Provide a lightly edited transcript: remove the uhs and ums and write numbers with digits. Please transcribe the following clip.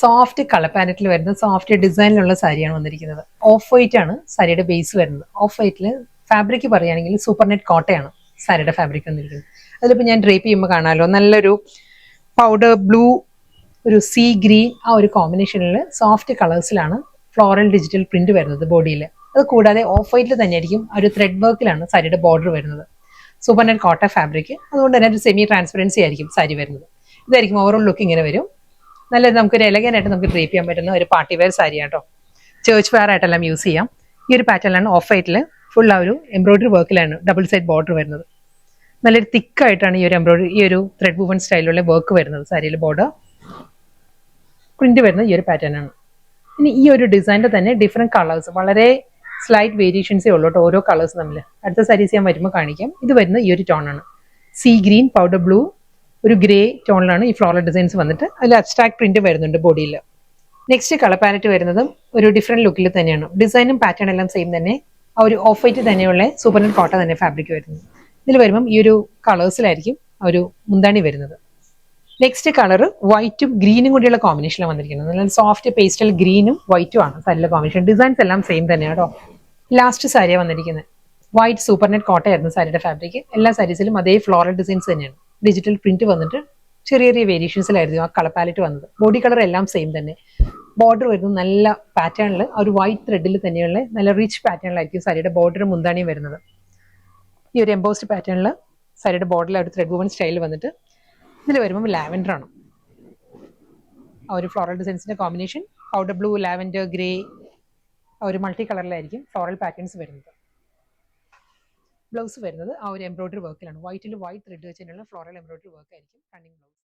Soft colour പാലറ്റിൽ വരുന്ന soft ഡിസൈനിലുള്ള സാരിയാണ് വന്നിരിക്കുന്നത്. ഓഫ് വൈറ്റ് ആണ് സാരിയുടെ ബേസ് വരുന്നത്. ഓഫ് വൈറ്റിൽ ഫാബ്രിക് പറയുകയാണെങ്കിൽ സൂപ്പർ നെറ്റ് കോട്ടയാണ് സാരിയുടെ ഫാബ്രിക് വന്നിരിക്കുന്നത്. അതിലിപ്പോൾ ഞാൻ ഡ്രേപ്പ് ചെയ്യുമ്പോൾ കാണാമല്ലോ, നല്ലൊരു പൗഡർ ബ്ലൂ, ഒരു സീ ഗ്രീൻ, ആ ഒരു കോമ്പിനേഷനിൽ സോഫ്റ്റ് കളേഴ്സിലാണ് ഫ്ലോറൽ ഡിജിറ്റൽ പ്രിന്റ് വരുന്നത് ബോഡിയിൽ. അത് കൂടാതെ ഓഫ് വൈറ്റിൽ തന്നെയായിരിക്കും ഒരു ത്രെഡ് വർക്കിലാണ് സാരിയുടെ ബോർഡർ വരുന്നത്. സൂപ്പർ നെറ്റ് കോട്ട ഫാബ്രിക്, അതുകൊണ്ട് തന്നെ ഒരു സെമി ട്രാൻസ്പെറൻസി ആയിരിക്കും സാരി വരുന്നത്. ഇതായിരിക്കും ഓവറോൾ ലുക്ക് ഇങ്ങനെ വരും. നല്ലത് നമുക്കൊരു എലഗൻ ആയിട്ട് നമുക്ക് ഡ്രേപ്പ് ചെയ്യാൻ പറ്റുന്ന ഒരു പാർട്ടി വെയർ സാരി കേട്ടോ. ചേർച്ച് വെയർ ആയിട്ടെല്ലാം യൂസ് ചെയ്യാം. ഈ ഒരു പാറ്റേണിലാണ് ഓഫ് വൈറ്റിൽ ഫുൾ ആ ഒരു എംബ്രോയിഡറി വർക്കിലാണ് ഡബിൾ സൈഡ് ബോർഡർ വരുന്നത്. നല്ലൊരു തിക്കായിട്ടാണ് ഈ ഒരു എംബ്രോയിഡറി, ഈ ഒരു ത്രെഡ് വുവൺ സ്റ്റൈലിലുള്ള വർക്ക് വരുന്നത്. സാരിയിൽ ബോർഡർ പ്രിന്റ് വരുന്നത് ഈ ഒരു പാറ്റേൺ ആണ്. ഇനി ഈ ഒരു ഡിസൈനിന്റെ തന്നെ ഡിഫറെന്റ് കളേഴ്സ്, വളരെ സ്ലൈറ്റ് വേരിയേഷൻസേ ഉള്ളൂ കേട്ടോ ഓരോ കളേഴ്സ് തമ്മിൽ. അടുത്ത സാരീസ് ഞാൻ വരുമ്പോൾ കാണിക്കാം. ഇത് വരുന്നത് ഈ ഒരു ടോണാണ്, സീ ഗ്രീൻ, പൗഡർ ബ്ലൂ, ഒരു ഗ്രേ ടോണിലാണ് ഈ ഫ്ലോറൽ ഡിസൈൻസ് വന്നിട്ട് അതിൽ അബ്സ്ട്രാക്ട് പ്രിന്റ് വരുന്നുണ്ട് ബോഡിയിൽ. നെക്സ്റ്റ് കളർ പാലറ്റ് വരുന്നതും ഒരു ഡിഫറെന്റ് ലുക്കിൽ തന്നെയാണ്. ഡിസൈനും പാറ്റേൺ എല്ലാം സെയിം തന്നെ. ആ ഒരു ഓഫ് വൈറ്റ് തന്നെയുള്ള സൂപ്പർ നെറ്റ് കോട്ട തന്നെ ഫാബ്രിക് വരുന്നത്. ഇതിൽ വരുമ്പം ഈ ഒരു കളേഴ്സിലായിരിക്കും ഒരു മുന്താണി വരുന്നത്. നെക്സ്റ്റ് കളർ വൈറ്റും ഗ്രീനും കൂടിയുള്ള കോമ്പിനേഷനിലാണ് വന്നിരിക്കുന്നത്. നല്ല സോഫ്റ്റ് പേസ്റ്റൽ ഗ്രീനും വൈറ്റും ആണ് സാരിയിലെ കോമ്പിനേഷൻ. ഡിസൈൻസ് എല്ലാം സെയിം തന്നെയാണ് കേട്ടോ. ലാസ്റ്റ് സാരിയാണ് വന്നിരിക്കുന്നത്. വൈറ്റ് സൂപ്പർ നെറ്റ് കോട്ടയായിരുന്നു സാരിയുടെ ഫാബ്രിക്. എല്ലാ സാരീസിലും അതേ ഫ്ലോറൽ ഡിസൈൻസ് തന്നെയാണ്. ഡിജിറ്റൽ പ്രിന്റ് വന്നിട്ട് ചെറിയ ചെറിയ വേരിയേഷൻസിലായിരുന്നു ആ കളർ പാലറ്റ് വന്നത്. ബോഡി കളർ എല്ലാം സെയിം തന്നെ. ബോർഡർ വരുന്നത് നല്ല പാറ്റേണിൽ, ഒരു വൈറ്റ് ത്രെഡിൽ തന്നെയുള്ള നല്ല റിച്ച് പാറ്റേണിലായിരിക്കും സാരിയുടെ ബോർഡറും മുന്താണിയും വരുന്നത്. ഈ ഒരു എംബോസ്ഡ് പാറ്റേണിൽ സാരിയുടെ ബോർഡറിൽ ഒരു ത്രെഡ് വുവൺ സ്റ്റൈൽ വന്നിട്ട് ഇതിൽ വരുമ്പോൾ ലാവൻഡർ ആണ് ആ ഒരു ഫ്ലോറൽ ഡിസൈൻസിന്റെ combination. Powder blue, lavender, grey, ഒരു മൾട്ടി കളറിലായിരിക്കും ഫ്ലോറൽ പാറ്റേൺസ് വരുന്നത്. ബ്ലൗസ് വരുന്നത് ആ ഒരു എംബ്രോയിഡറി വർക്കിലാണ്. വൈറ്റിൽ വൈറ്റ് ത്രെഡ് വെച്ചിട്ടുള്ള ഫ്ലോറൽ എംബ്രോയിഡറി വർക്ക് ആയിരിക്കും റണ്ണിങ് ബ്ലൗസ്.